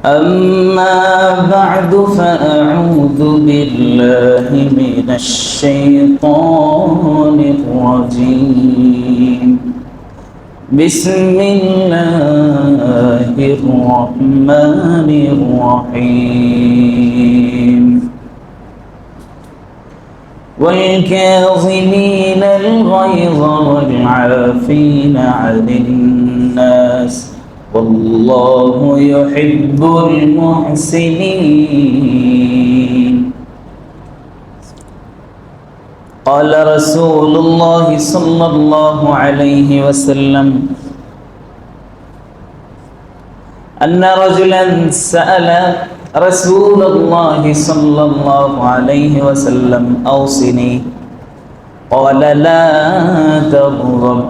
أما بعد فأعوذ بالله من الشيطان الرجيم بسم الله الرحمن الرحيم والكاظمين الغيظ والعافين عن الناس والله يحب المحسنين قال رسول الله صلى الله عليه وسلم أن رجلا سأل رسول الله صلى الله عليه وسلم أوصني قال لا تغضب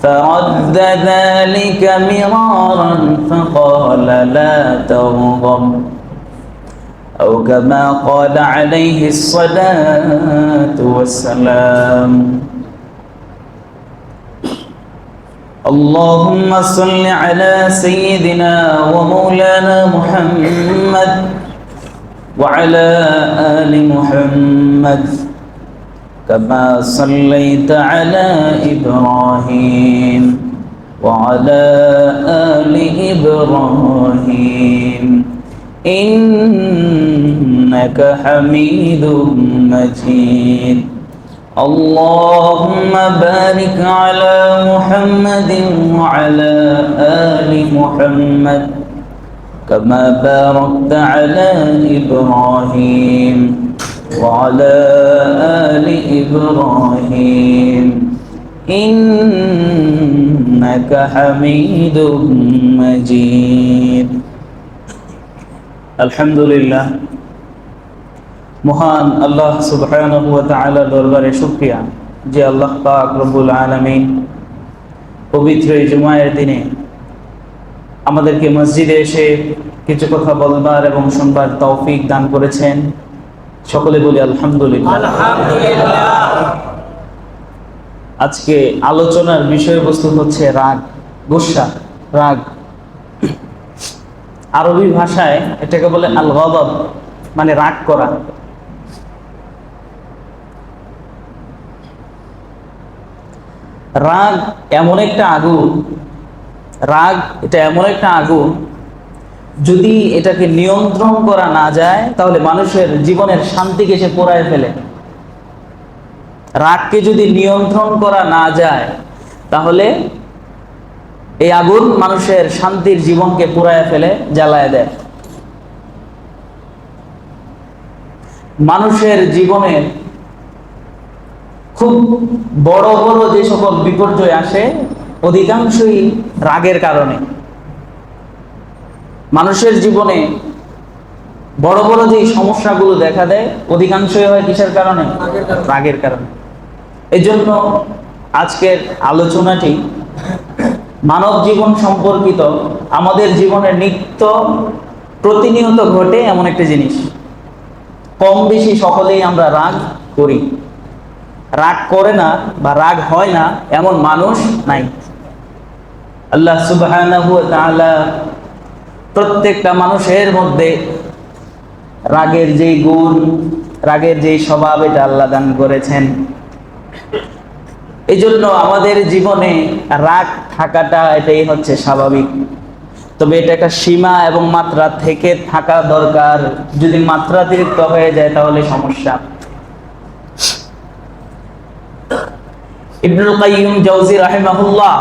فرد ذلك مرارا فقال لا تغضب أو كما قال عليه الصلاة والسلام اللهم صل على سيدنا ومولانا محمد وعلى آل محمد كما صليت على إبراهيم وعلى آل إبراهيم إنك حميد مجيد اللهم بارك على محمد وعلى آل محمد كما باركت على إبراهيم وعلى آل إبراهيم إنك حميد مجيد الحمد لله মহান আল্লাহ সুবহানাহু ওয়া তাআলা দরবারে শুকরিয়া যে আল্লাহ পাক রব্বুল আলামিন পবিত্র এই জুমার দিনে আমাদেরকে মসজিদে এসে কিছু কথা বলবার এবং শুনবার তৌফিক দান করেছেন। সকলে বলি আলহামদুলিল্লাহ। আজকে আলোচনার বিষয়বস্তু হচ্ছে রাগ, গোসা, রাগ। আরবি ভাষায় এটাকে বলে আল গযব, মানে রাগ করা। রাগ এমন একটা আগুন, রাগ এটা এমন একটা আগুন, যদি এটাকে নিয়ন্ত্রণ করা না যায় তাহলে মানুষের জীবনের শান্তিকে সে পোড়ায় ফেলে। রাগকে যদি নিয়ন্ত্রণ করা না যায় তাহলে এই আগুন মানুষের শান্তির জীবনকে পোড়ায় ফেলে, জ্বালায় দেয়। মানুষের জীবনে খুব বড় বড় যে সকল বিপর্যয় আসে অধিকাংশই রাগের কারণে। মানুষের জীবনে বড় বড় যে সমস্যাগুলো দেখা দেয় অধিকাংশই হয় কিসের কারণে? রাগের কারণে। এই জন্য আজকের আলোচনাটি মানব জীবন সম্পর্কিত, আমাদের জীবনে নিত্য প্রতিনিয়ত ঘটে এমন একটা জিনিস। কম বেশি সকলেই আমরা রাগ করি। রাগ করে না বা রাগ হয় না এমন মানুষ নাই। আল্লাহ সুবহানাহু ওয়া তাআলা প্রত্যেকটা মানুষের মধ্যে রাগের যেই গুণ, রাগের যেই স্বভাব, এটা আল্লাহ দান করেছেন। এই জন্য আমাদের জীবনে রাগ থাকাটা এটাই হচ্ছে স্বাভাবিক। তবে এটা একটা সীমা এবং মাত্রা থেকে থাকা দরকার। যদি মাত্রাতিরিক্ত হয়ে যায় তাহলে সমস্যা। ইবনুল কাইয়্যিম জাওযী রাহিমাহুল্লাহ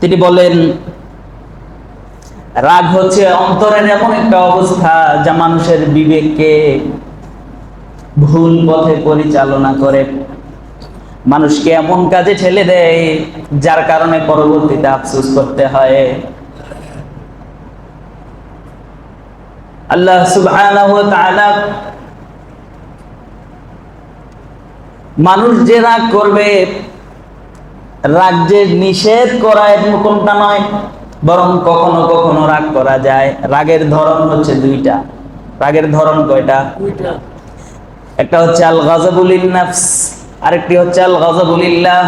তিনি বলেন, রাগ হচ্ছে অন্তরের এমন একটা অবস্থা যা মানুষের বিবেককে ভুল পথে পরিচালনা করে, মানুষকে এমন কাজে ঠেলে দেয় যার কারণে পরবর্তীতে আফসোস করতে হয়। আল্লাহ সুবহানাহু ওয়া তাআলা মানুষ যে রাগ করবে, রাগ যে নিষেধ করা এরকমটা নয়, বরং কখনো কখনো রাগ করা যায়। রাগের ধরন হচ্ছে দুইটা। রাগের ধরন কয়টা? একটা হচ্ছে আল গাযাবুল লিন-নাফস, আরেকটি হচ্ছে আল গাযাবুল লিল্লাহ,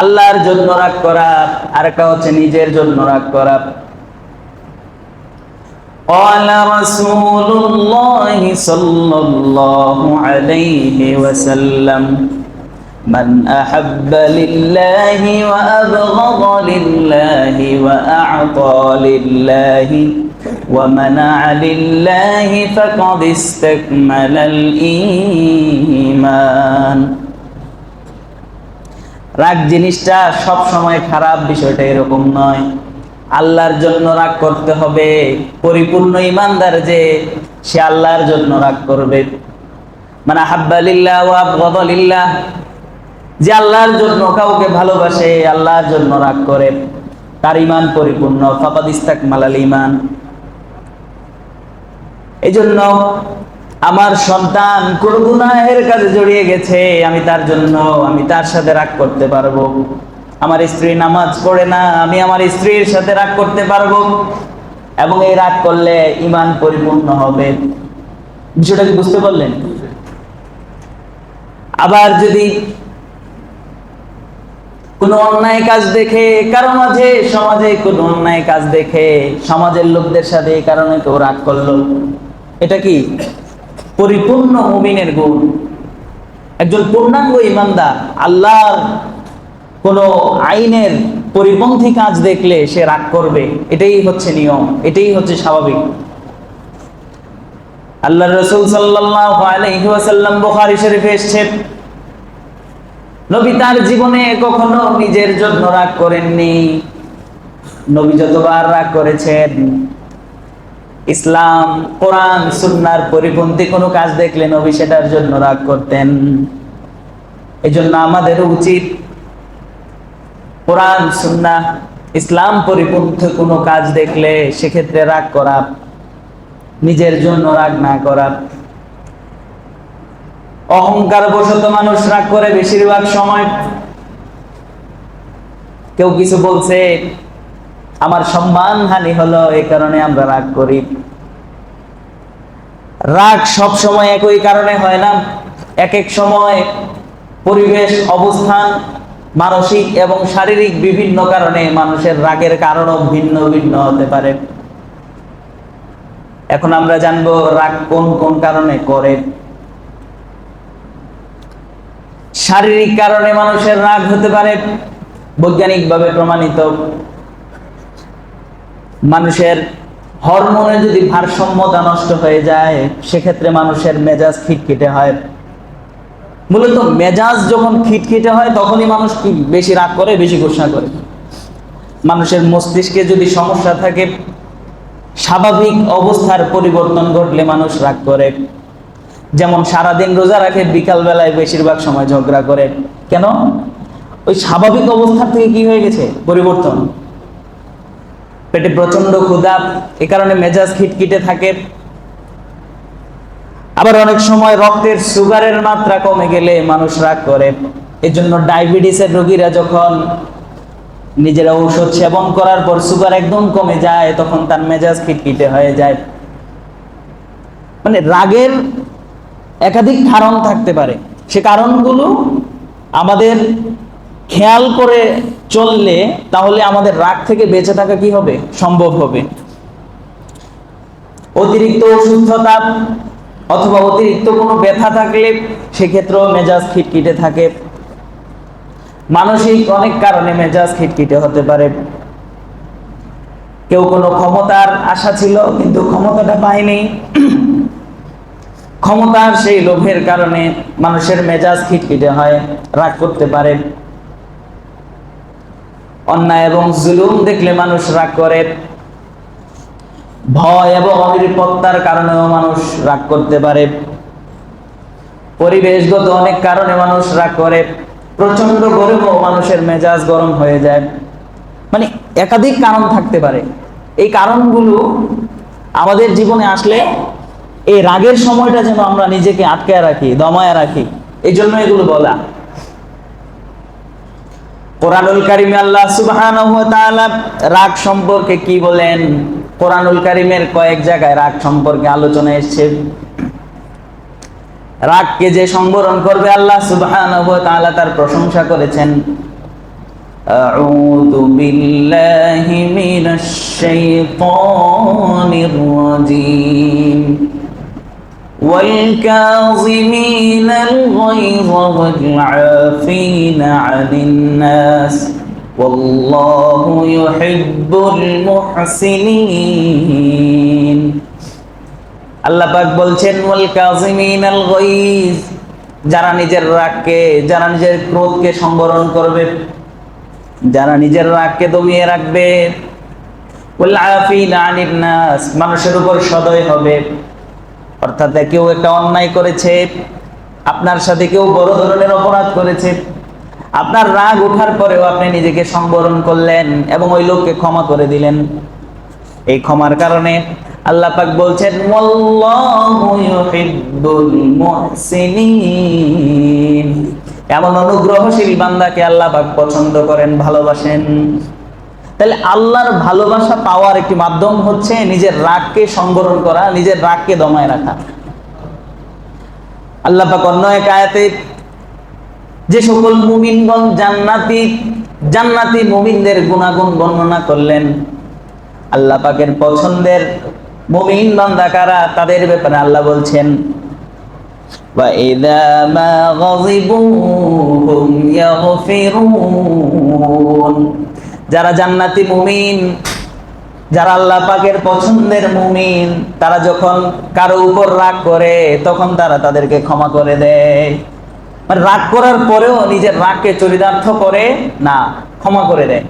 আল্লাহর জন্য রাগ করা, আরেকটা হচ্ছে নিজের জন্য রাগ করা। قال رسول الله صلى الله عليه وسلم من أحب لله وأبغض لله وأعطى لله ومنع لله فقد استكمل الإيمان। রাগ জিনিসটা সব সময় খারাপ, বিষয়টা এরকম নয়। আল্লাহর জন্য রাগ করতে হবে। পরিপূর্ণ ঈমানদার যে, সে আল্লাহর জন্য রাগ করবে। মানে আহাব্বা লিল্লাহ ওয়া আবগাদা লিল্লাহ, যে আল্লাহর জন্য কাউকে ভালোবাসে, আল্লাহর জন্য রাগ করে, তার ঈমান পরিপূর্ণ। ফাকাদ ইস্তাকমালাল ঈমান। এজন্য আমার সন্তান কোন গুনাহের কাজে জড়িয়ে গেছে, আমি তার সাথে রাগ করতে পারবো। আমার স্ত্রী নামাজ পড়ে না, আমি আমার স্ত্রীর সাথে রাগ করতে পারবো, এবং এই রাগ করলে ঈমান পরিপূর্ণ হবে। বিষয়টা কি বুঝতে পারলেন? আবার যদি কোনো অন্যায় কাজ দেখে কারো মাঝে, সমাজে কোনো অন্যায় কাজ দেখে সমাজের লোকদের সাথে এই কারণে কেউ রাগ করলো, এটা কি পরিপূর্ণ মুমিনের গুণ। একজন পূর্ণাঙ্গ ঈমানদার আল্লাহর কোন আইনের পরিপন্থী কাজ দেখলে সে রাগ করবে, এটাই হচ্ছে নিয়ম, এটাই হচ্ছে স্বাভাবিক। আল্লাহর রাসূল সাল্লাল্লাহু আলাইহি ওয়াসাল্লাম বুখারী শরীফে এসেছে, নবী তার জীবনে কখনো নিজের জন্য রাগ করেননি। নবী যতবার রাগ করেছেন, ইসলাম, কোরআন, সুন্নাহর পরিপন্থী কোনো কাজ দেখলে নবী সেটার জন্য রাগ করতেন। এজন্য আমাদের উচিত কোরআন, সুন্নাহ, ইসলাম পরিপন্থী কোনো কাজ দেখলে সেক্ষেত্রে রাগ করা, নিজের জন্য রাগ না করা। অহংকার বশত মানুষ রাগ করে বেশিরভাগ সময়। কেউ কিছু বলছে, আমার সম্মান হানি হলো, এই কারণে আমরা রাগ করি। রাগ সব সময় একই কারণে হয় না। এক এক সময় পরিবেশ, অবস্থান, মানসিক এবং শারীরিক বিভিন্ন কারণে মানুষের রাগের কারণও ভিন্ন ভিন্ন হতে পারে। এখন আমরা জানবো রাগ কোন কোন কারণে করে। শারীরিক কারণে মানুষের রাগ হতে পারে, বৈজ্ঞানিকভাবে প্রমাণিত। মানুষের হরমোনে যদি ভারসাম্যতা নষ্ট হয়ে যায়, সেক্ষেত্রে মানুষের মেজাজ খিটখিটে হয়। মূলত মেজাজ যখন খিটখিটে হয়, তখনই মানুষ কি বেশি রাগ করে, বেশি গোসা করে। মানুষের মস্তিষ্কে যদি সমস্যা থাকে, স্বাভাবিক অবস্থার পরিবর্তন ঘটলে মানুষ রাগ করে। যেমন সারাদিন রোজা রাখে, বিকাল বেলায় বেশিরভাগ সময় ঝগড়া করে। কেন? ওই স্বাভাবিক অবস্থা থেকে কি হয়ে গেছে? পরিবর্তন। পেটে প্রচন্ড ক্ষুধা, এ কারণে মেজাজ খিটখিটে থাকে। আবার অনেক সময় রক্তের সুগারের মাত্রা কমে গেলে মানুষ রাগ করে। এজন্য ডায়াবেটিসের রোগীরা যখন নিজেরা ঔষধ সেবন করার পর সুগার একদম কমে যায়, তখন তার মেজাজ খিটখিটে হয়ে যায়। মানে রাগের একাধিক কারণ থাকতে পারে। সে কারণগুলো আমাদের খেয়াল করে চললে তাহলে আমাদের রাগ থেকে বেঁচে থাকা কি হবে? সম্ভব হবে। অতিরিক্ত অসুস্থতা অথবা অতিরিক্ত কোনো ব্যথা থাকলে সেক্ষেত্রেও মেজাজ খিটখিটে থাকে। মানসিক অনেক কারণে মেজাজ খিটখিটে হতে পারে। কেউ কোনো ক্ষমতার আশা ছিল কিন্তু ক্ষমতাটা পায়নি, ক্ষমতার সেই লোভের কারণে মানুষের মেজাজ খিটখিটে হয়, রাগ করতে পারে। অন্যায় এবং জুলুম দেখলে মানুষ রাগ করে। ভয় এবং অনিরাপত্তার কারণেও মানুষ রাগ করতে পারে। পরিবেশগত অনেক কারণে মানুষ রাগ করে। প্রচন্ড গরমেও মানুষের মেজাজ গরম হয়ে যায়। মানে একাধিক কারণ থাকতে পারে। এই কারণগুলো আমাদের জীবনে আসলে এই রাগের সময়টা যেন আমরা নিজেকে আটকে রাখি, দমায় রাখি, এই জন্য এগুলো বলা। কোরআনুল কারিমে আল্লাহ সুবহানাহু ওয়া তাআলা রাগ সম্পর্কে কি বলেন? কোরআনুল কারিমের কয়েক জায়গায় রাগ সম্পর্কে আলোচনা এসেছে। রাগকে যে সংবরণ করবে, আল্লাহ সুবহানাহু ওয়া তাআলা তার প্রশংসা করেছেন। أعوذ بالله من الشيطان الرجيم والكاظمين الغيظ والعافين عن الناس والله يحب المحسنين আল্লাহ পাক বলছেন ওয়াল কাযিমিনাল গায়জ, যারা নিজের রাগকে, যারা নিজের ক্রোধকে সংবরণ করবে, যারা নিজের রাগকে দমিয়ে রাখবে, ওয়াল আফিনা আনিন নাস, মানুষের উপর সদয় হবে। অর্থাৎ কেউ একটা অন্যায় করেছে, আপনার সাথে কেউ বড় ধরনের অপরাধ করেছে, আপনার রাগ ওঠার পরেও আপনি নিজেকে সংবরণ করলেন এবং ওই লোককে ক্ষমা করে দিলেন। এই ক্ষমার কারণে আল্লাহ পাক বলছেন ওয়াল্লাহু ইউহিব্বুল মুহসিনিন, এমন অনুগ্রহশীল বান্দাকে আল্লাহ পাক পছন্দ করেন, ভালোবাসেন। তাহলে আল্লাহর ভালোবাসা পাওয়ার একটি মাধ্যম হচ্ছে নিজের রাগকে সংবরণ করা, নিজের রাগকে দমায় রাখা। আল্লাহ পাক অন্য এক আয়াতে যে সকল মুমিনগণ জান্নাতি মুমিনদের গুণাগুণ বর্ণনা করলেন। আল্লাহ পাকের পছন্দের মুমিন বান্দা কারা, তাদের ব্যাপারে আল্লাহ বলছেন ওয়া ইযা মা গাযিবু হুম ইয়াগফিরুন, যারা জান্নাতি মুমিন, যারা আল্লাহ পাকের পছন্দের মুমিন, তারা যখন কারো উপর রাগ করে তখন তারা তাদেরকে ক্ষমা করে দেয়। মানে রাগ করার পরেও নিজের রাগকে চরিতার্থ করে না, ক্ষমা করে দেয়।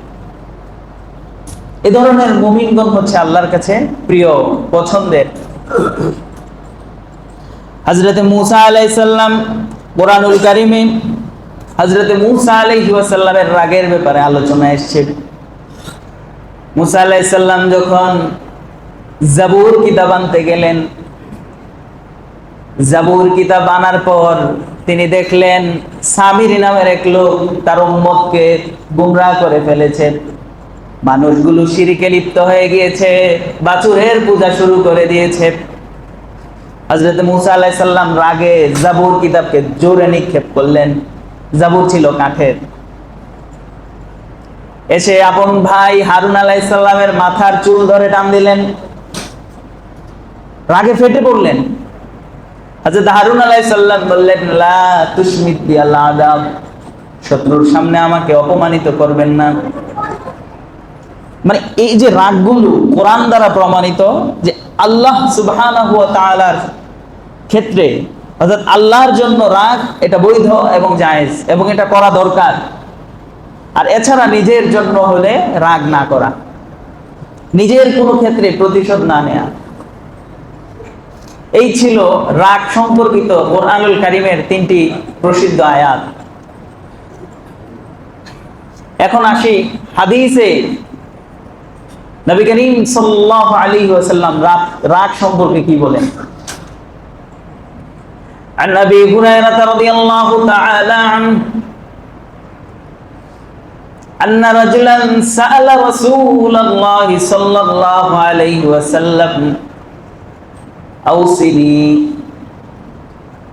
এ ধরনের মুমিনগণ হচ্ছে আল্লাহর কাছে প্রিয়, পছন্দের। হযরতে মূসা আলাইহিস সালাম কুরআনুল কারীমে হযরতে মূসা আলাইহিস সালামের রাগের ব্যাপারে আলোচনা এসেছে। মূসা আলাইহিস সালাম যখন জাবুর কিতাব আনতে গেলেন, জাবুর কিতাব আনার পর তিনি দেখলেন সামিরী নামের এক লোক তার উম্মতকে গুমরাহ করে ফেলেছে। মানুষগুলো শিরকে লিপ্ত হয়ে গিয়েছে, বাছুরের পূজা শুরু করে দিয়েছে। হযরত মূসা আলাইহিস সালাম রাগে জাবুর কিতাবকে জোরে নিক্ষেপ করলেন। জাবুর ছিল কাঠের। এসে আপন ভাই হারুন আলাইহিস সালামের মাথার চুল ধরে টান দিলেন, রাগে ফেটে পড়লেন। হযরত হারুন আলাইহিস সালাম বললেন লা তুশমিত বিল আদাব, শত্রুর সামনে আমাকে অপমানিত করবেন না। মানে এই যে রাগগুলো কোরআন দ্বারা প্রমাণিত যে আল্লাহ সুবহানাহু ওয়া তাআলার ক্ষেত্রে, অর্থাৎ আল্লাহর জন্য রাগ এটা বৈধ এবং জায়েজ এবং এটা করা দরকার। আর এছাড়া নিজের জন্য হলে রাগ না করা, নিজের কোনো ক্ষেত্রে প্রতিশোধ না নেওয়া। এই ছিল রাগ সম্পর্কিত কুরআনুল কারীমের 3টি প্রসিদ্ধ আয়াত। এখন আসি হাদিসে নবী করিম সাল্লাল্লাহু আলাইহি ওয়াসাল্লাম রাগ সম্পর্কে কি বলেন। عن أبي هريرة رضي الله تعالى عنه أن رجلا سأل رسول الله صلى الله عليه وسلم أوصني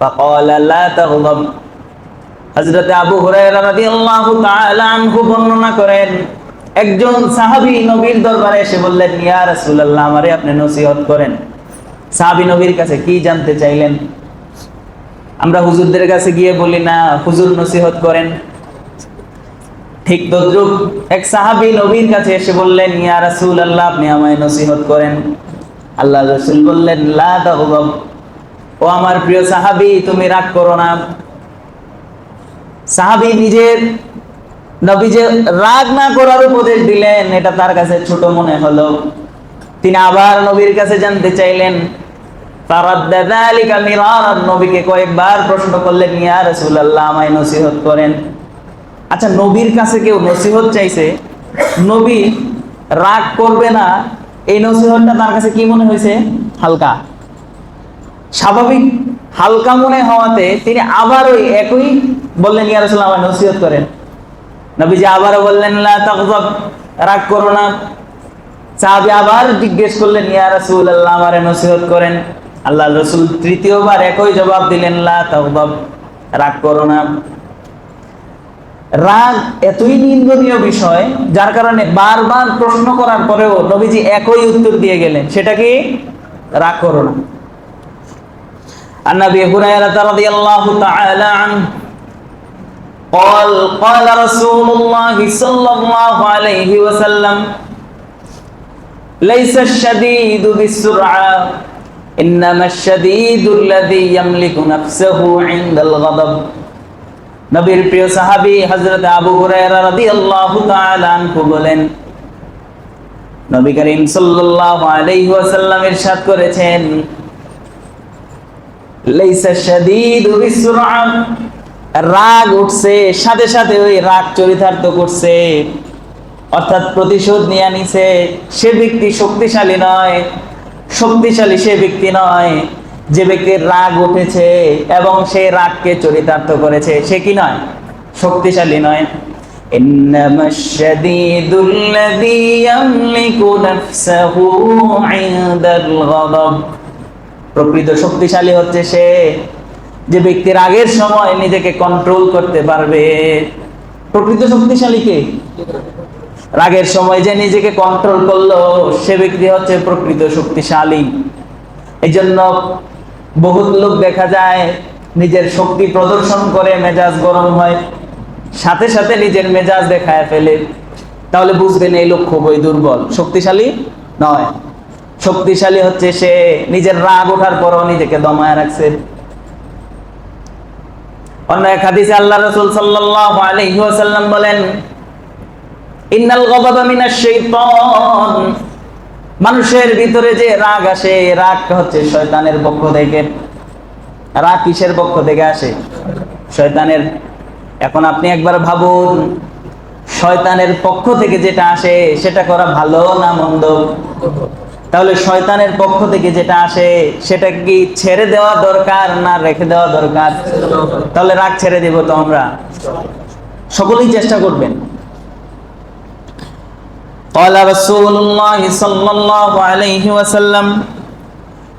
فقال لا تغضب। হযরত আবু হুরায়রা রাদিয়াল্লাহু তাআলা আনহু বর্ণনা করেন, একজন সাহাবী নবীর দরবারে এসে বললেন ইয়া রাসূলুল্লাহ, আমারে আপনি নসিহত করেন। সাহাবী নবীর কাছে কি জানতে চাইলেন? আমরা হুজুরদের কাছে গিয়ে বলি না হুজুর নসিহত করেন, ঠিক তদ্রুপ এক সাহাবী নবীর কাছে এসে বললেন ইয়া রাসূলুল্লাহ, আপনি আমায় নসিহত করেন। আল্লাহর রাসূল বললেন লা তাগদাব, ও আমার প্রিয় সাহাবী তুমি রাগ করো না। সাহাবী নিজের নবী যে রাগ না করার উপদেশ দিলেন এটা তার কাছে ছোট মনে হলো। তিনি আবার নবীর কাছে জানতে চাইলেন। ফারাদ্দা যালিকা মিরারান, নবীকে কয়েকবার প্রশ্ন করলেন ইয়া রাসূলুল্লাহ, আমায় নসিহত করেন। আচ্ছা, নবীর কাছে কেউ নসিহত চাইছে, নবী রাগ করবে না, এই নসিহতটা তার কাছে কি মনে হয়েছে? হালকা। স্বাভাবিক হালকা মনে হওয়াতে তিনি আবার ওই একই বললেন ইয়া রাসূলুল্লাহ, আমায় নসিহত করেন। নবীজি আবারও বললেন লা তাগযাব, রাগ করো না। সাহাবী আবার জিজ্ঞেস করলেন ইয়া রাসূলুল্লাহ, আমারে নসিহত করেন। আল্লাহর রাসূল তৃতীয়বার একই জবাব দিলেন লা তাগযাব, রাগ করো না। রাগ এতই নিন্দনীয় বিষয় যার কারণে বারবার প্রশ্ন করার পরেও নবীজি একই উত্তর দিয়ে গেলেন, সেটা কি? রাগ করো না। عن ابي هريره رضي الله تعالى عنه قال قال رسول الله صلى الله عليه وسلم ليس الشديد بالسرعه انما الشديد الذي يملك نفسه عند الغضب। নবীর প্রিয় সাহাবী হযরত আবু হুরায়রা রাদিয়াল্লাহু তাআলা আনহু বলেন, নবী করিম সাল্লাল্লাহু আলাইহি ওয়াসাল্লাম ইরশাদ করেছেন, লাইসা শাদীদু বিসুরআ, রাগ উঠছে সাথে সাথে ওই রাগ চরিতার্থ করছে, অর্থাৎ প্রতিশোধ নিয়ে নিছে, সে ব্যক্তি শক্তিশালী নয়। শক্তিশালী সে ব্যক্তি নয় যে ব্যক্তির রাগ উঠেছে এবং সেই রাগকে চরিতার্থ করেছে, সে কি নয়? শক্তিশালী নয়। ইন্নামাশ শাদীদুল্লাযী ইয়ামলিকু নাফসাহু ইনদাল গাদাব, প্রকৃত শক্তিশালী হচ্ছে সে যে ব্যক্তি রাগের সময় নিজেকে কন্ট্রোল করতে পারবে। প্রকৃত শক্তিশালী কে? রাগের সময় যে নিজেকে কন্ট্রোল করলো সে ব্যক্তি হচ্ছে প্রকৃত শক্তিশালী। এই জন্য বহুত লোক দেখা যায় নিজের শক্তি প্রদর্শন করে মেজাজ গরম হয়, সাথে সাথে নিজের মেজাজ দেখায় ফেলে, তাহলে বুঝবেন এই লোক খুবই দুর্বল, শক্তিশালী নয়। শক্তিশালী হচ্ছে সে নিজের রাগ ওঠার পরও নিজেকে দমায় রাখছে। অন্য এক হাদিসে আল্লাহ রাসূল সাল্লাল্লাহু আলাইহি ওয়াসাল্লাম বলেন, ইন্নাল গাদাবা মিনাশ শাইতান, মানুষের ভিতরে যে রাগ আসে, রাগটা হচ্ছে শয়তানের পক্ষ থেকে। রাগ কিসের পক্ষ থেকে আসে? শয়তানের। এখন আপনি একবার ভাবুন, শয়তানের পক্ষ থেকে যেটা আসে সেটা করা ভালো না মন্দ? তাহলে শয়তানের পক্ষ থেকে যেটা আসে সেটা কি ছেড়ে দেওয়া দরকার না রেখে দেওয়া দরকার? তাহলে রাগ ছেড়ে দেব তো আমরা, সকলেই চেষ্টা করবেন। قال رسول الله صلى الله عليه وسلم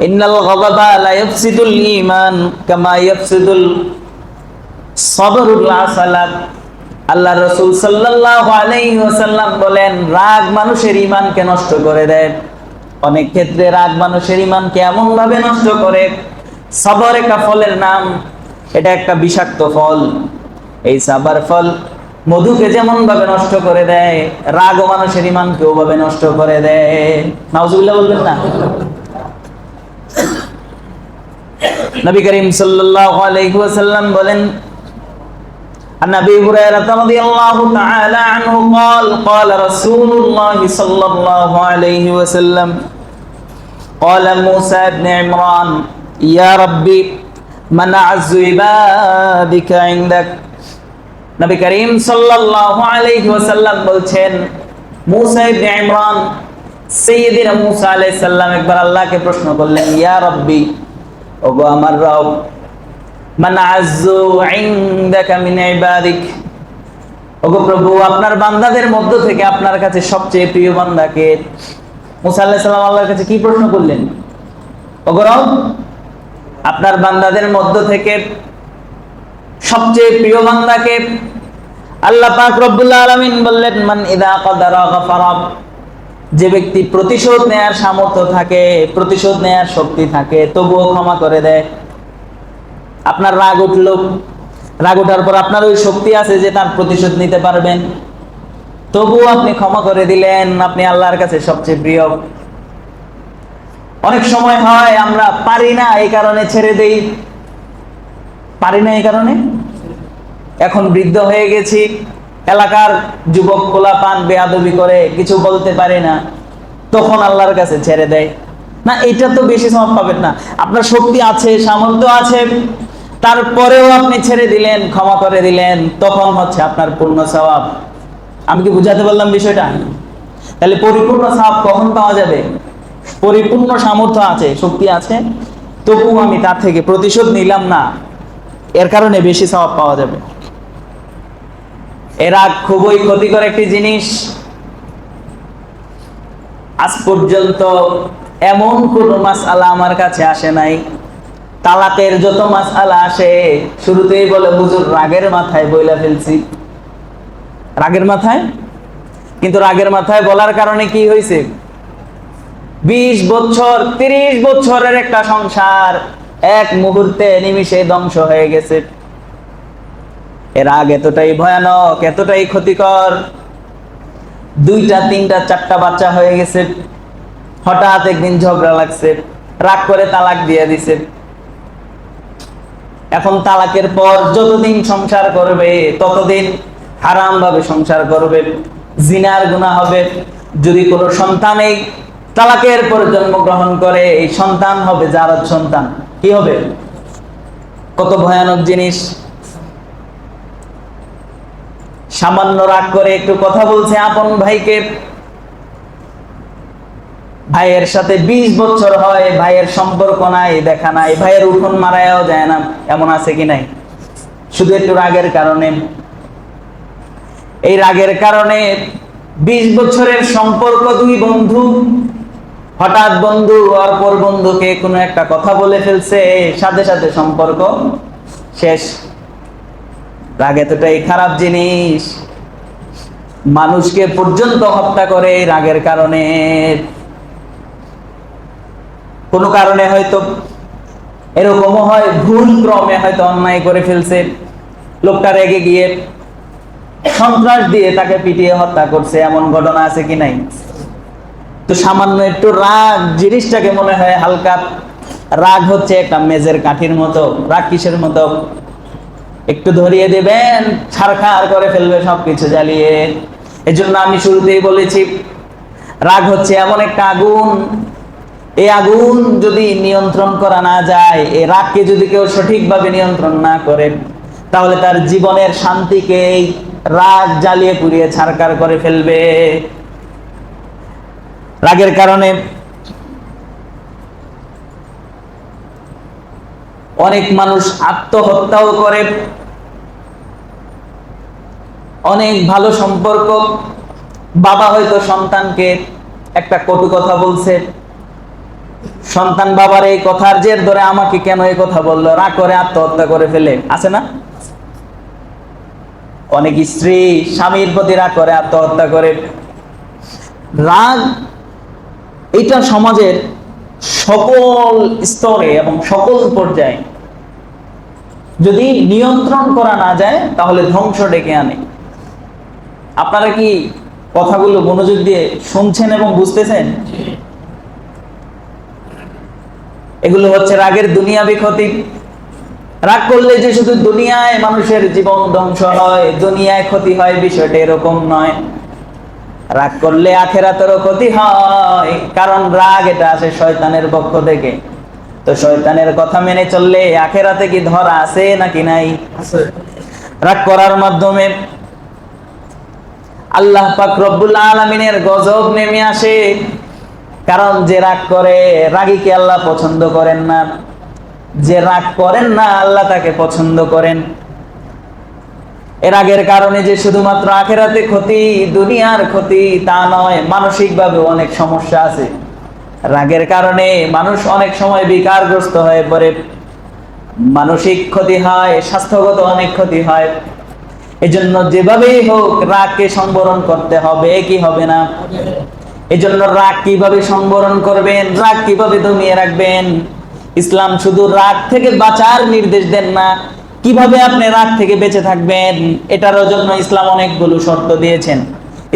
إن الغضب لا يفسد الإيمان كما يفسد الصبر العسل। আল্লাহ রাসূল সাল্লাল্লাহু আলাইহি ওয়াসাল্লাম বলেন, রাগ মানুষের ঈমানকে নষ্ট করে দেয়। অনেক ক্ষেত্রে রাগ মানুষের ঈমানকে এমন ভাবে নষ্ট করে, সবর একটা ফলের নাম, এটা একটা বিষাক্ত ফল। এই সাবার ফল মধুকে যেমন ভাবে নষ্ট করে দেয়, রাগও মানুষের ঈমানকে ওভাবে নষ্ট করে দেয়। নাউজুবিল্লাহ বলবেন না? নবী করিম সাল্লাল্লাহু আলাইহি ওয়াসাল্লাম বলেন, عن ابي هريره رضي الله تعالى عنه قال قال رسول الله صلى الله عليه وسلم قال موسى بن عمران يا ربي من اعز عبادك عندك। নবী করিম সাল্লাল্লাহু আলাইহি ওয়াসাল্লাম বলছেন, মুসা ইবনে ইমরান সাইয়্যিদিনা মুসা আলাইহিস সালাম একবার আল্লাহকে প্রশ্ন করলেন, ইয়া রাব্বি, ওগো আমার রব, মান আযযু ইনদাকা মিন ইবাদিক, ওগো প্রভু, আপনার বান্দাদের মধ্য থেকে আপনার কাছে সবচেয়ে প্রিয় বান্দা কে? মুসা আলাইহিস সালাম আল্লাহর কাছে কি প্রশ্ন করলেন? ওগো রব, আপনার বান্দাদের মধ্য থেকে সবচেয়ে প্রিয় বান্দা কে? আল্লাহ পাক রব্বুল আলামিন বললেন, মান ইযা কাদারা গাফারা, যে ব্যক্তি প্রতিশোধ নেয়ার সামর্থ্য থাকে, প্রতিশোধ নেয়ার শক্তি থাকে, তবুও ক্ষমা করে দেয়। আপনার রাগ উঠলো, রাগ ওঠার পর আপনার ওই শক্তি আছে যে তার প্রতিশোধ নিতে পারবেন, তবুও আপনি ক্ষমা করে দিলেন, আপনি আল্লাহর কাছে সবচেয়ে প্রিয়। অনেক সময় হয় আমরা পারি না এই কারণে ছেড়ে দেই, পারি না এই কারণে, এখন বৃদ্ধ হয়ে গেছি, এলাকার যুবক পোলাপান বেয়াদবি করে, কিছু বলতে পারে না, তখন আল্লাহর কাছে ছেড়ে দেয়। না, এটা তো বেশি সওয়াব পাবেন না। আপনার শক্তি আছে, সামর্থ্য আছে, তারপরেও আপনি ছেড়ে দিলেন, ক্ষমা করে দিলেন, তখন হচ্ছে আপনার পূর্ণ সওয়াব। আমি কি বুঝাতে পারলাম বিষয়টা? তাহলে পরিপূর্ণ সওয়াব কখন পাওয়া যাবে? পরিপূর্ণ সামর্থ্য আছে, শক্তি আছে, তবুও আমি তার থেকে প্রতিশোধ নিলাম না, এর কারণে বেশি সওয়াব পাওয়া যাবে। এর রাগ খুবই ক্ষতিকর একটি জিনিস। আজ পর্যন্ত এমন কোন মাসআলা আমার কাছে আসে নাই, তালাকের যত মাসআলা আসে শুরুতেই বলে হুজুর রাগের মাথায় বইলা ফেলছি। রাগের মাথায়। কিন্তু রাগের মাথায় বলার কারণে কি হয়েছে? 20 বছর 30 বছরের একটা সংসার এক মুহূর্তে নিমিষে ধ্বংস হয়ে গেছে। এর রাগ এতটাই ভয়ানক, এতটাই ক্ষতিকর, 2টা 3টা 4টা বাচ্চা হয়ে গেছে। হঠাৎ একদিন ঝগড়া লাগছে, রাগ করে তালাক দিয়ে দিছে। এখন তালাকের পর যতদিন সংসার করবে ততদিন হারাম ভাবে সংসার করবে, জিনার গুনাহ হবে। যদি কোনো সন্তান এই তালাকের পর জন্মগ্রহণ করে, এই সন্তান হবে জারজ সন্তান। কি হবে? কত ভয়ানক জিনিস। সামান্য রাগ করে একটু কথা বলছে আপন ভাইকে, ভাইয়ের সাথে 20 বছর হয়, ভাইয়ের সম্পর্ক নাই, দেখা নাই, ভাইয়ের উঠোন মারায়ও যায় না, এমন আছে কি নাই? শুধু একটু রাগের কারণে। এই রাগের কারণে 20 বছরের সম্পর্ক, 2 বন্ধু, হঠাৎ বন্ধু অপর বন্ধুকে কোনো একটা কথা বলে ফেলছে, সাথে সাথে সম্পর্ক শেষ। রাগ এতটাই খারাপ জিনিস, মানুষকে পর্যন্ত হত্যা করে এই রাগের কারণে। কোনো কারণে হয়তো এরকমও হয়, ভুল ক্রমে হয়তো অন্যায় করে ফেলছে, লোকটা রেগে গিয়ে সন্ত্রাস দিয়ে তাকে পিটিয়ে হত্যা করছে, এমন ঘটনা আছে কি নাই? তো সামান্য একটু রাগ জিনিসটাকে মনে হয় হালকা। রাগ হচ্ছে একটা মেজের কাঠির মতো। রাগ কিসের মতো? একটু ধরিয়ে দেবেন, ছারখার করে ফেলবে সবকিছু জ্বালিয়ে। এজন্য আমি শুরুতেই বলেছি, রাগ হচ্ছে এমন একটা আগুন, এই আগুন যদি নিয়ন্ত্রণ করা না যায়, এই রাগকে যদি কেউ সঠিকভাবে নিয়ন্ত্রণ না করে, তাহলে তার জীবনের শান্তিকে রাগ জ্বালিয়ে পুড়িয়ে ছারখার করে ফেলবে। রাগের কারণে অনেক মানুষ আত্মহত্যাও করে। অনেক ভালো সম্পর্ক, বাবা হয়তো সন্তানকে একটা কটু কথা বলছে, সন্তান বাবার এই কথার জের ধরে আমাকে কেন এই কথা বললো, রাগ করে আত্মহত্যা করে ফেলে, আছে না? অনেক স্ত্রী স্বামীর প্রতি রাগ করে আত্মহত্যা করে। রাগ এটা সমাজের সকল স্তরে এবং সকল পর্যায়ে যদি নিয়ন্ত্রণ করা না যায়, তাহলে ধ্বংস ডেকে আনে। আপনারা কি কথাগুলো মনোযোগ দিয়ে শুনছেন এবং বুঝতেছেন? এগুলো হচ্ছে রাগের দুনিয়াবি ক্ষতি। রাগ করলে যে শুধু দুনিয়ায় মানুষের জীবন ধ্বংস হয়, দুনিয়ায় ক্ষতি হয়, বিষয়টা এরকম নয়। রাগ করলে আখিরাতেরও ক্ষতি হয়, কারণ রাগ এটা আসে শয়তানের পক্ষ থেকে। তো শয়তানের কথা মেনে চললে আখিরাতে কি ধরা আছে নাকি নাই? রাগ করার মাধ্যমে আল্লাহ পাক রব্বুল আলামিনের গজব নেমে আসে। কারণ যে রাগ করে, রাগীকে আল্লাহ পছন্দ করেন না। যে রাগ করেন না, আল্লাহ তাকে পছন্দ করেন। এর রাগের কারণে যে শুধুমাত্র আখিরাতে ক্ষতি, দুনিয়ার ক্ষতি তা নয়, মানসিকভাবে অনেক সমস্যা আছে। রাগের কারণে মানুষ অনেক সময় বিকারগ্রস্ত হয়ে পড়ে, মানসিক ক্ষতি হয়, স্বাস্থ্যগত অনেক ক্ষতি হয়। এজন্য যেভাবেই হোক রাগকে সংবরণ করতে হবে, কি হবে না? এজন্য রাগ কিভাবে সংবরণ করবেন, রাগ কিভাবে দমিয়ে রাখবেন, ইসলাম শুধু রাগ থেকে বাঁচার নির্দেশ দেন না, কিভাবে আপনি রাগ থেকে বেঁচে থাকবেন এটার জন্য ইসলাম অনেকগুলো শর্ত দিয়েছেন,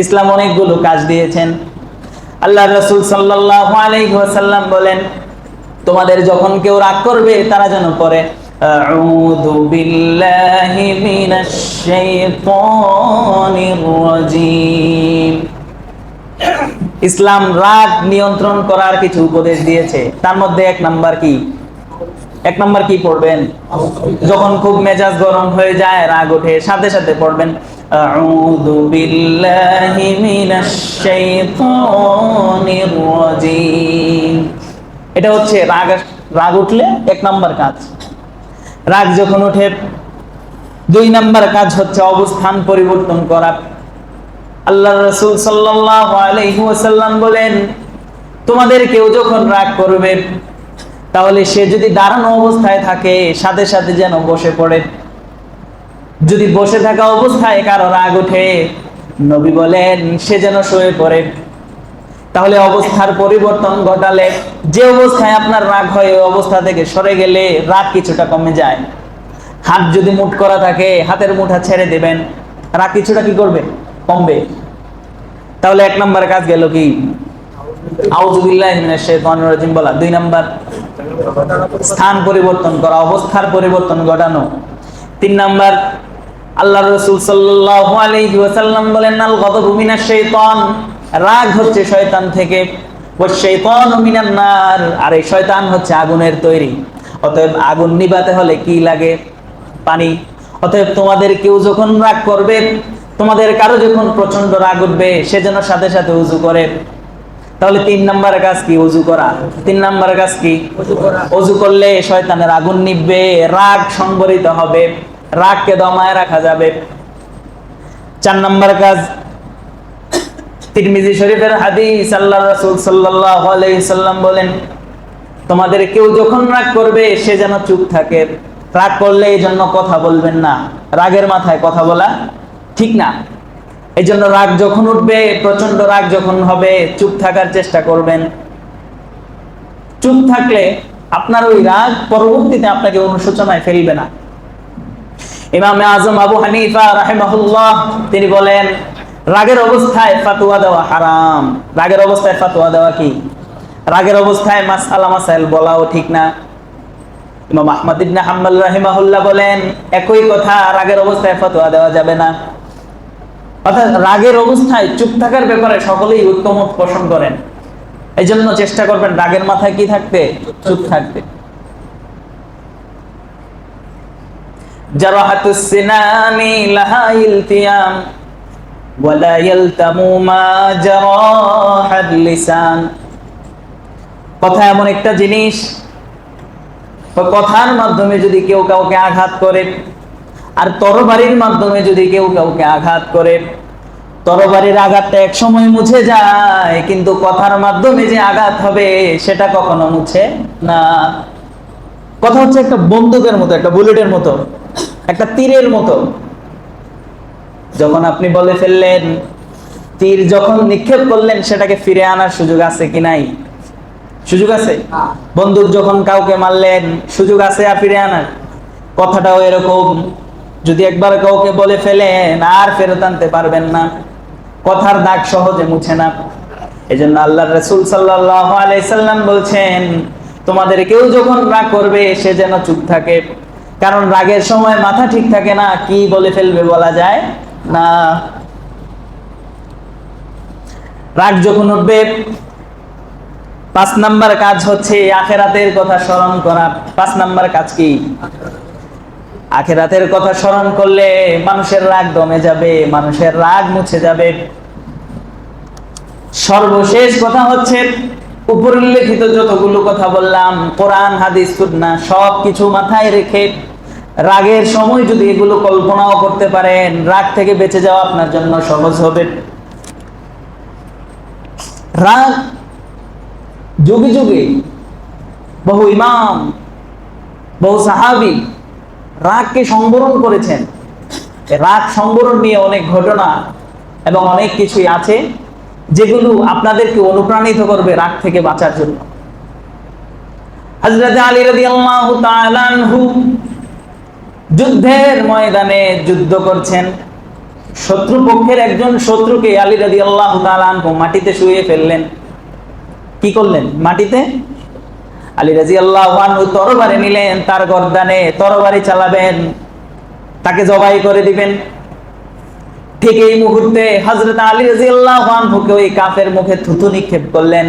ইসলাম অনেকগুলো কাজ দিয়েছেন। আল্লাহ রাসূল সাল্লাল্লাহু আলাইহি ওয়াসাল্লাম বলেন, তোমাদের যখন কেউ রাগ করবে তারা যেন পড়ে আউযু বিল্লাহি মিনাশ শাইতানির রাজীম। ইসলাম রাগ নিয়ন্ত্রণ করার কিছু উপদেশ দিয়েছে, তার মধ্যে এক নাম্বার কি পড়বেন? যখন খুব মেজাজ গরম হয়ে যায়, রাগ ওঠে, সাথে সাথে পড়বেন আউযু বিল্লাহি মিনাশ শাইতানির রাজীম। এটা হচ্ছে রাগ উঠলে 1 নাম্বার কাজ। রাগ যখন ওঠে 2 নাম্বার কাজ হচ্ছে অবস্থান পরিবর্তন করা। আল্লাহ রাসূল সাল্লাল্লাহু আলাইহি ওয়াসাল্লাম বলেন, তোমাদের কেউ যখন রাগ করবে, তাহলে সে যদি দাঁড়ানো অবস্থায় থাকে সাথে সাথে যেন বসে পড়ে। যদি বসে থাকা অবস্থায় কারো রাগ ওঠে, নবী বলেন সে যেন শুয়ে পড়ে। তাহলে অবস্থার পরিবর্তন ঘটালে যে অবস্থায় আপনার রাগ হয় ওই অবস্থা থেকে সরে গেলে রাগ কিছুটা কমে যায়। হাত যদি মুঠ করা থাকে হাতের মুঠা ছেড়ে দেবেন, রাগ কিছুটা কি করবে? কমবে। তাহলে 1 নাম্বার কাজ গেল কি? আউযুবিল্লাহি মিনাশ শাইতানির রাজিম বলা। 2 নাম্বার স্থান পরিবর্তন করা, অবস্থার পরিবর্তন ঘটানো। 3 নাম্বার আল্লাহর রাসূল সাল্লাল্লাহু আলাইহি ওয়াসাল্লাম বলেন আল গাদাবু মিনাশ শাইতান, রাগ হচ্ছে শয়তান থেকে, ওয়াশ শাইতানু মিনান নার, আর এই শয়তান হচ্ছে আগুনের তৈরি। অতএব আগুন নিভাতে হলে কি লাগে? পানি। অতএব তোমাদের কেউ যখন রাগ করবে, তোমাদের কারো যখন প্রচন্ড রাগ উঠবে সে যেন সাথে সাথে ওযু করে। তাহলে 3 নাম্বার কাজ কি? ওযু করা। 3 নাম্বার কাজ কি? ওযু করলে শয়তানের আগুন নিভবে, রাগ সংবরিত হবে, রাগকে দমায় রাখা যাবে। 4 নাম্বার কাজ, তিরমিজি শরীফের হাদিস, আল্লাহর রাসূল সাল্লাল্লাহু আলাইহি সাল্লাম বলেন তোমাদের কেউ যখন রাগ করবে সে যেন চুপ থাকে। রাগ করলে এই জন্য কথা বলবেন না, রাগের মাথায় কথা বলা ঠিক না। এই জন্য রাগ যখন উঠবে, প্রচন্ড রাগ যখন হবে, চুপ থাকার চেষ্টা করবেন। চুপ থাকলে আপনার ওই রাগ পরবর্তীতে আপনাকে অনুশোচনায় ফেলবে না। ইমাম আযম আবু হানিফা রাহিমাহুল্লাহ তিনি বলেন রাগের অবস্থায় ফতোয়া দেওয়া হারাম। রাগের অবস্থায় ফতোয়া দেওয়া কি? রাগের অবস্থায় মাসআলা মাসাইল বলাও ঠিক না। ইমাম আহমদ ইবনে হাম্বল রাহিমাহুল্লাহ বলেন একই কথা, রাগের অবস্থায় ফতোয়া দেওয়া যাবে না। অর্থাৎ রাগের অবস্থায় চুপ থাকার ব্যাপারে সকলেই ঐকমত পোষণ করেন। এই জন্য চেষ্টা করবেন রাগের মাথায় কি থাকতে? চুপ থাকতে। জারাহাতুস সিনানি লাহা ইলতিয়াম ওয়ালা ইয়ালতামু মা জারাহাল লিসান। কথা এমন একটা জিনিস, কথার মাধ্যমে যদি কেউ কাউকে আঘাত করে, আর তরবারির মাধ্যমে যদি কেউ কাউকে আঘাত করে, তরবারির আঘাতটা এক সময় মুছে যায়, কিন্তু কথার মাধ্যমে যে আঘাত হবে সেটা কখনো মুছে না। কথা হচ্ছে একটা বন্দুকের মতো, একটা বুলেটের মতো, একটা তীরের মতো। যখন আপনি বলে ফেললেন, তীর যখন নিক্ষেপ করলেন সেটাকে ফিরে আনার সুযোগ আছে কি নাই? সুযোগ আছে। বন্দুক যখন কাউকে মারলেন সুযোগ আছে আর ফিরে আনার। কথাটাও এরকম, যদি একবার কাউকে বলে ফেলেন আর ফেরত আনতে পারবেন না। কথার দাগ সহজে মুছে না। এজন্য আল্লাহর রাসূল সাল্লাল্লাহু আলাইহি সাল্লাম বলছেন তোমাদের কেউ যখন রাগ করবে সে যেন চুপ থাকে, কারণ রাগের সময় মাথা ঠিক থাকে না, কি বলে ফেলবে বলা যায় না। রাগ যখন উঠবে, 5 নাম্বার কাজ হচ্ছে আখিরাতের কথা স্মরণ করা। 5 নাম্বার কাজ কি? আখিরাতের কথা স্মরণ করলে মানুষের রাগ দমে যাবে, মানুষের রাগ মুছে যাবে। সর্বশেষ কথা হচ্ছে উপরে উল্লেখিত যতগুলো কথা বললাম, কোরআন হাদিস সুন্নাহ সবকিছু মাথায় রেখে রাগের সময় যদি এগুলো কল্পনাও করতে পারেন, রাগ থেকে বেঁচে যাওয়া আপনার জন্য সহজ হবে। রাগ যুগে যুগে বহু ইমাম, বহু সাহাবী রাগকে সংবরণ করেছেন। রাগ সংবরণ নিয়ে অনেক ঘটনা এবং অনেক কিছুই আছে যেগুলো আপনাদেরকে অনুপ্রাণিত করবে রাগ থেকে বাঁচার জন্য। হযরত আলী রাদিয়াল্লাহু তাআলা আনহু যুদ্ধের ময়দানে যুদ্ধ করছেন। শত্রুপক্ষের একজন শত্রুকে আলী রাদিয়াল্লাহু তাআলা আনহু মাটিতে শুইয়ে ফেললেন। কি করলেন? মাটিতে। আলী রাদিয়াল্লাহু আনহু তরবারি নিলেন, তার গর্দানে তরবারি চালাবেন, তাকে জবাই করে দিবেন। ঠিক এই মুহূর্তে হযরত আলী রাদিয়াল্লাহু আনহুকে ওই কাফের মুখে থুতু নিক্ষেপ করলেন।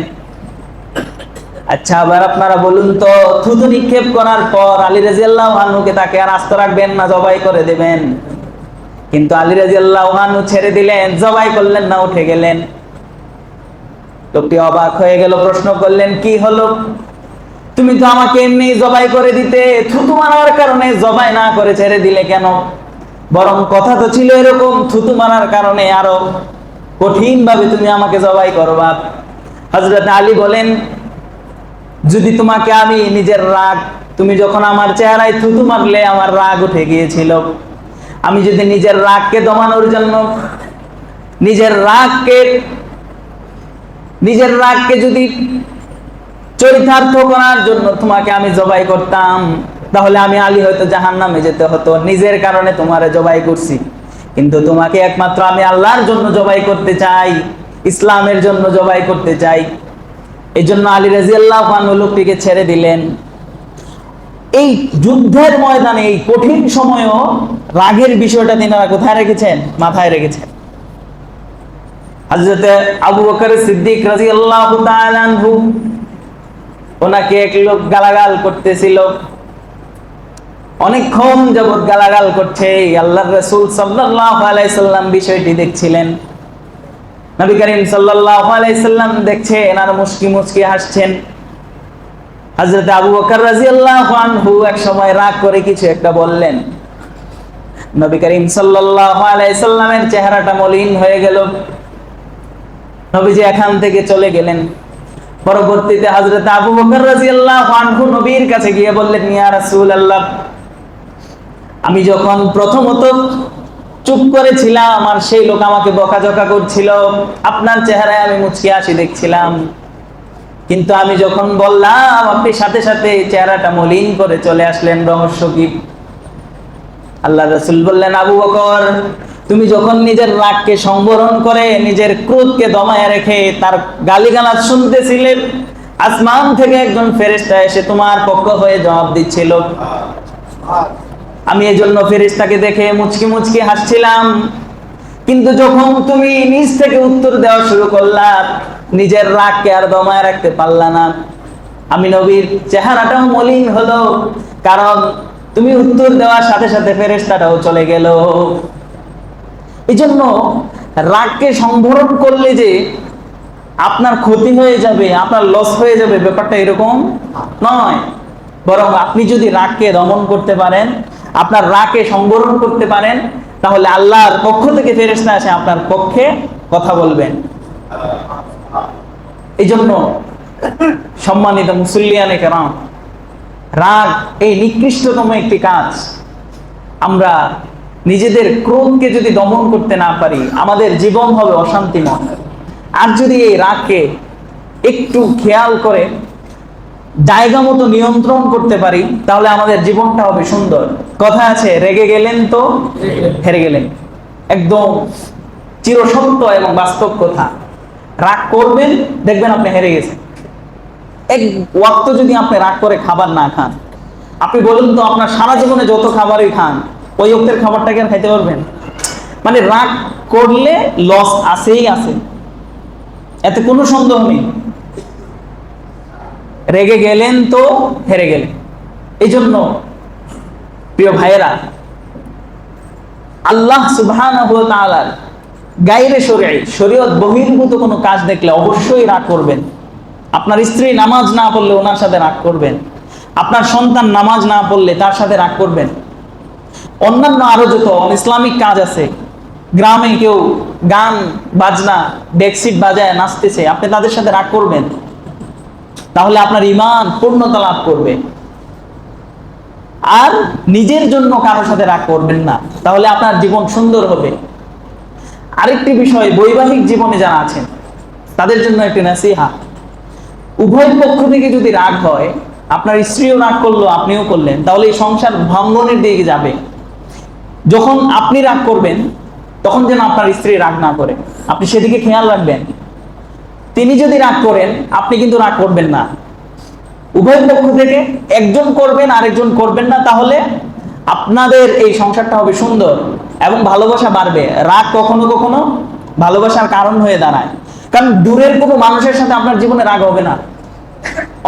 আচ্ছা, আবার আপনারা বলুন তো, থুতু নিক্ষেপ করার পর আলী রাদিয়াল্লাহু আনহুকে তাকে আর আস্ত রাখবেন না জবাই করে দেবেন? কিন্তু আলী রাদিয়াল্লাহু আনহু ছেড়ে দিলেন, জবাই করলেন না, উঠে গেলেন। লোকটি অবাক হয়ে গেল, প্রশ্ন করলেন কি হলো? তুমি তো আমাকে এমনি জবাই করে দিতে, থুতু মারার কারণে জবাই না করে ছেড়ে দিলে কেন? বরং কথা তো ছিল এরকম, থুতু মারার কারণে আরো কঠিন ভাবে তুমি আমাকে জবাই করবা। হযরত আলী বলেন যদি তোমাকে আমি নিজের রাগ, তুমি যখন আমার চেহারায় থুতু মারলে আমার রাগ উঠে গিয়েছিল, আমি যদি নিজের রাগকে দমানোর জন্য নিজের রাগকে যদি চরিতার্থ করার জন্য তোমাকে আমি জবাই করতাম, তাহলে আমি আলী হয়তো জাহান্নামে যেতে হতো। নিজের কারণে তোমারে জবাই করছি, কিন্তু তোমাকে একমাত্র আমি আল্লাহর জন্য জবাই করতে চাই, ইসলামের জন্য জবাই করতে চাই। এই জন্য আলী রাদিয়াল্লাহু আনহু লোকটিকে ছেড়ে দিলেন। এই যুদ্ধের ময়দানে, এই কঠিন সময়েও রাগের বিষয়টা তিনারা কোথায় রেখেছেন? মাথায় রেখেছেন। হযরতে আবু বকর সিদ্দিক রাদিয়াল্লাহু তাআলা আনহু, ওনাকে এক লোক গালাগাল করতেছিল, অনেকক্ষণ যাবত গালাগাল করছে। আল্লাহর রাসূল সাল্লাল্লাহু আলাইহি সাল্লাম বিষয়টি দেখছিলেন। নবী করিম সাল্লাল্লাহু আলাইহি সাল্লাম দেখছেন আর মুস্কি মুস্কি হাসছেন। হযরত আবু বকর রাদিয়াল্লাহু আনহু এক সময় রাগ করে কিছু একটা বললেন। নবী করিম সাল্লাল্লাহু আলাইহি সাল্লামের চেহারাটা মলিন হয়ে গেল। নবীজি এখান থেকে চলে গেলেন। পরবর্তীতে হযরত আবু বকর রাদিয়াল্লাহু আনহু নবীর কাছে গিয়ে বললেন, ইয়া রাসূলুল্লাহ, আমি যখন প্রথমত চুপ করেছিলাম আর সেই লোক আমাকে বকাঝকা করছিল, আপনার চেহারায় আমি মুচকি হাসি দেখছিলাম, কিন্তু আমি যখন বললাম আপনি সাথে সাথে চেহারাটা মলিন করে চলে আসলেন, রহস্য কি? আল্লাহ রাসূল বললেন, আবু বকর, তুমি যখন নিজের রাগকে সংবরণ করে, নিজের ক্রোধকে দমায় রেখে তার গালিগালাজ শুনতেছিলে, আসমান থেকে একজন ফেরেশতা এসে তোমার পক্ষ হয়ে জবাব দিচ্ছিল। আমি এজন্য ফেরেশতাকে দেখে মুচকি মুচকি হাসছিলাম, কিন্তু যখন তুমি নিজ থেকে উত্তর দেওয়া শুরু করলা, নিজের রাগকে আর দমায় রাখতে পারলা না। আমি নবীর চেহারাটাও মলিন হলো, কারণ তুমি উত্তর দেওয়ার সাথে সাথে ফেরেশতাটাও চলে গেল। এই জন্য রাগকে সংবরণ করলে যে আপনার ক্ষতি হয়ে যাবে, আপনার লস হয়ে যাবে, ব্যাপারটা এরকম নয়। বরং আপনি যদি রাগকে দমন করতে পারেন, আপনার রাগকে সংবরণ করতে পারেন, তাহলে আল্লাহর পক্ষ থেকে ফেরেশতা এসে আপনার পক্ষে কথা বলবেন। এই জন্য সম্মানিত মুসল্লিয়ানে কেরাম, রাগ এই নিকৃষ্টতম একটি কাজ। আমরা নিজেদের ক্রোধকে যদি দমন করতে না পারি, আমাদের জীবন হবে অশান্তিময়। আর যদি এই রাগকে একটু খেয়াল করে জায়গা মতো নিয়ন্ত্রণ করতে পারি, তাহলে আমাদের জীবনটা হবে সুন্দর। কথা আছে, রেগে গেলেন তো হেরে গেলেন। একদম চিরসত্য এবং বাস্তব কথা। রাগ করবেন, দেখবেন আপনি হেরে গেছেন। এক ওয়াক্ত যদি আপনি রাগ করে খাবার না খান, আপনি বলুন তো আপনার সারা জীবনে যত খাবারই খান, ওই ওক্তের খাবারটাকে আর খাইতে পারবেন? মানে রাগ করলে লস আসেই আছে, এতে কোনো সন্দেহ নেই। রেগে গেলেন তো হেরে গেলেন। এই জন্য প্রিয় ভাইয়েরা, আল্লাহ সুবহানাহু ওয়া তাআলার গায়রে শরীয়ত বহির্ভূত কোনো কাজ দেখলে অবশ্যই রাগ করবেন। আপনার স্ত্রী নামাজ না পড়লে ওনার সাথে রাগ করবেন। আপনার সন্তান নামাজ না পড়লে তার সাথে রাগ করবেন। অন্যান্য আরো যত ইসলামিক কাজ আছে, গ্রামে কেউ গান বাজনা ডেকসিট বাজায় নাচতেছে, আপনি তাদের সাথে রাগ করবেন, তাহলে আপনার ঈমান পূর্ণতা লাভ করবে। আর নিজের জন্য কারোর সাথে রাগ করবেন না, তাহলে আপনার জীবন সুন্দর হবে। আরেকটি বিষয়, বৈবাহিক জীবনে যারা আছেন তাদের জন্য একটি নাসিহা। উভয় পক্ষ থেকে যদি রাগ হয়, আপনার স্ত্রীও রাগ করলো, আপনিও করলেন, তাহলে এই সংসার ভাঙ্গনের দিকে যাবে। যখন আপনি রাগ করবেন, তখন যেন আপনার স্ত্রী রাগ না করে, আপনি সেদিকে খেয়াল রাখবেন। তিনি যদি রাগ করেন, আপনি কিন্তু রাগ করবেন না। উভয় পক্ষ থেকে একজন করবেন, আরেকজন করবেন না, তাহলে আপনাদের এই সংসারটা হবে সুন্দর এবং ভালোবাসা বাড়বে। রাগ কখনো কখনো ভালোবাসার কারণ হয়ে দাঁড়ায়। কারণ দূরের কোনো মানুষের সাথে আপনার জীবনে রাগ হবে না,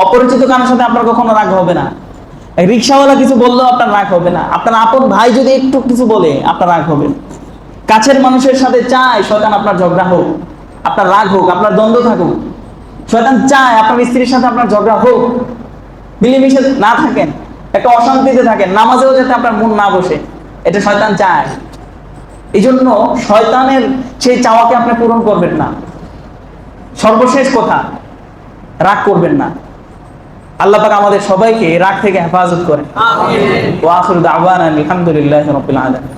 অপরিচিত কারোর সাথে আপনার কখনো রাগ হবে না। রিক্সাওয়ালা কিছু বললেও আপনার রাগ হবে না। আপনার আপন ভাই যদি একটু কিছু বলে, আপনার রাগ হবে। কাছের মানুষের সাথে চায় শয়তান আপনার ঝগড়া হোক, আপনার রাগ হোক, আপনার দ্বন্দ্ব থাকুক। শয়তান চায় আপনার স্ত্রীর সাথে আপনার ঝগড়া হোক, মিলেমিশে না থাকেন, একটা অশান্তিতে থাকেন, নামাজেও যাতে আপনার মন না বসে, এটা শয়তান চায়। এই জন্য শয়তানের সেই চাওয়াকে আপনি পূরণ করবেন না। সর্বশেষ কথা, রাগ করবেন না। আল্লাহ পাক আমাদের সবাইকে রাগ থেকে হেফাজত করেন। আমিন। ওয়া আখিরু দাওয়ানা আলহামদুলিল্লাহি রাব্বিল আলামিন।